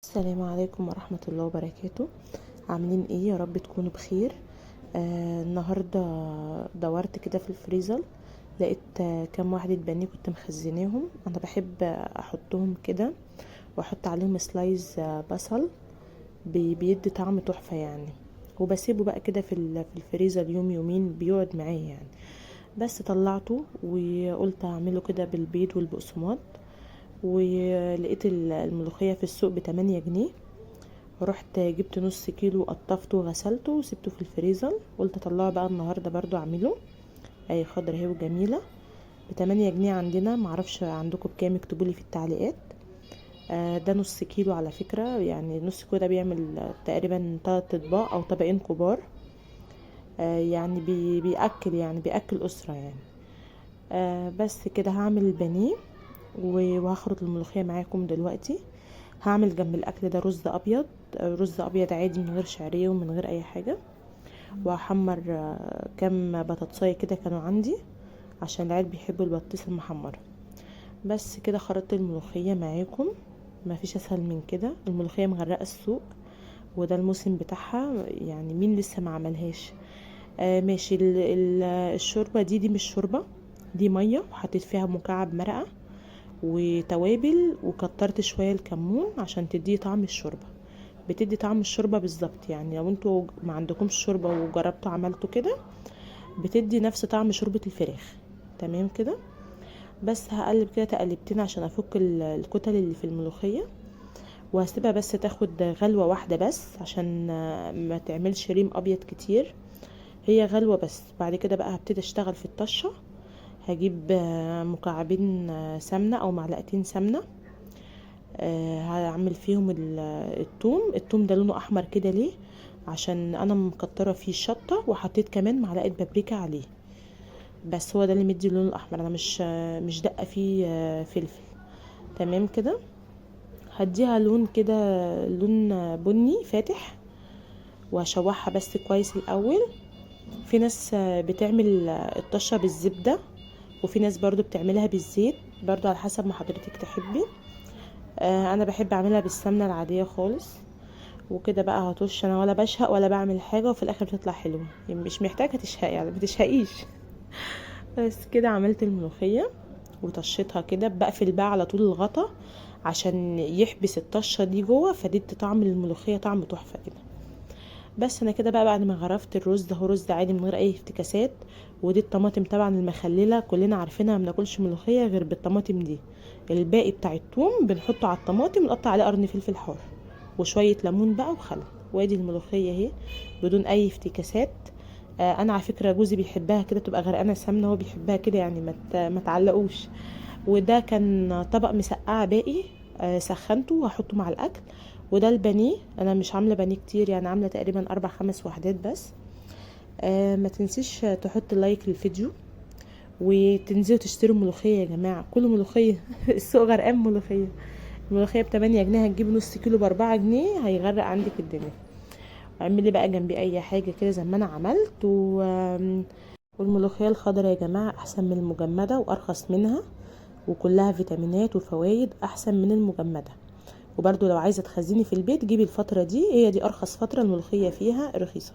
السلام عليكم ورحمة الله وبركاته. عاملين ايه؟ يا رب تكونوا بخير. النهاردة دورت كده في الفريزر، لقيت كام واحدة بانيه كنت مخزناهم. انا بحب احطهم كده واحط عليهم سلايز بصل، بيدي طعم تحفة يعني. وبسيبه بقى كده في الفريزر يوم يومين بيقعد معايا يعني. بس طلعته وقلت اعمله كده بالبيض والبقسماط. ولقيت الملوخية في السوق ب8 جنيه. رحت جبت نص كيلو، قطفته وغسلته وسبته في الفريزر. قلت اطلعه بقى النهارده برضو اعمله. اي خضرة اهي وجميله. ب8 جنيه عندنا، معرفش عندكم بكام، اكتبولي في التعليقات. ده نص كيلو على فكرة، يعني نص كيلو ده بيعمل تقريبا 3 اطباق او طبقين كبار. يعني بيأكل، يعني بيأكل أسرة يعني. بس كده هعمل البانيه وهخرط الملوخية معاكم دلوقتي. هعمل جنب الاكل ده رز ابيض، رز ابيض عادي من غير شعريه ومن غير اي حاجه. وهحمر كام بطاطسايه كده كانوا عندي، عشان العيال بيحبوا البطاطس المحمره. بس كده خرطت الملوخيه معاكم. ما فيش اسهل من كده، الملوخيه مغرقه السوق وده الموسم بتاعها، يعني مين لسه ما عملهاش؟ ماشي. الشوربه دي مش شوربه، دي ميه وحطيت فيها مكعب مرقه وتوابل، وكترت شويه الكمون عشان تدي طعم الشوربه. بتدي طعم الشوربه بالظبط، يعني لو انتوا ما عندكمش شوربه وجربتوا عملتوا كده بتدي نفس طعم شوربه الفراخ. تمام كده. بس هقلب كده تقلبتين عشان افك الكتل اللي في الملوخيه، وهسيبها بس تاخد غلوه واحده بس عشان ما تعملش ريم ابيض كتير. هي غلوه بس. بعد كده بقى هبتدي اشتغل في الطشه. هجيب مكعبين سمنه او معلقتين سمنه. هعمل فيهم التوم ده لونه احمر كده ليه؟ عشان انا مكتره فيه الشطه، وحطيت كمان معلقه بابريكا عليه. بس هو ده اللي مدي اللون الاحمر، انا مش دقه فيه فلفل. تمام كده. هديها لون كده، لون بني فاتح. وهشوحها بس كويس الاول. في ناس بتعمل الطشه بالزبده، وفي ناس برضو بتعملها بالزيت، برضو على حسب ما حضرتك تحبي. انا بحب اعملها بالسمنه العاديه خالص. وكده بقى هطش انا، ولا بشهق ولا بعمل حاجه، وفي الاخر بتطلع حلوه، يعني مش محتاجه تشهقي، يعني ما تشهقيش. بس كده عملت الملوخيه وطشيتها كده، بقفل بقى على طول الغطا عشان يحبس الطشه دي جوه، فديت طعم الملوخيه طعم تحفه كده. بس انا كده بقى بعد ما غرفت الرز ده، هو رز عادي من غير اي افتكاسات. ودي الطماطم طبعا المخلله، كلنا عارفينها، ما بناكلش ملوخيه غير بالطماطم دي. الباقي بتاع الثوم بنحطه على الطماطم، ونقطع عليه قرن فلفل حار وشويه ليمون بقى وخل. وادي الملوخيه اهي بدون اي افتكاسات. انا على فكره جوزي بيحبها كده تبقى غرقانه سمنه، هو بيحبها كده يعني، ما تعلقوش. وده كان طبق مسقعه باقي، سخنته وهحطه مع الاكل. وده البانيه، انا مش عامله بانيه كتير، يعني عامله تقريبا 4 5 وحدات بس. ما تنسيش تحط لايك للفيديو، وتنزلوا تشتروا ملوخيه يا جماعه، كل ملوخيه. السوق غرقان ملوخيه. الملوخيه ب8 جنيه، هتجيبي نص كيلو ب4 جنيه، هيغرق عندك الدنيا. اعملي بقى جنبي اي حاجه كده زي ما انا عملت والملوخيه الخضراء يا جماعه احسن من المجمده وارخص منها، وكلها فيتامينات وفوائد احسن من المجمده. وبرده لو عايزه تخزني في البيت، جيبي الفتره دي، هي دي ارخص فتره الملوخيه فيها رخيصه.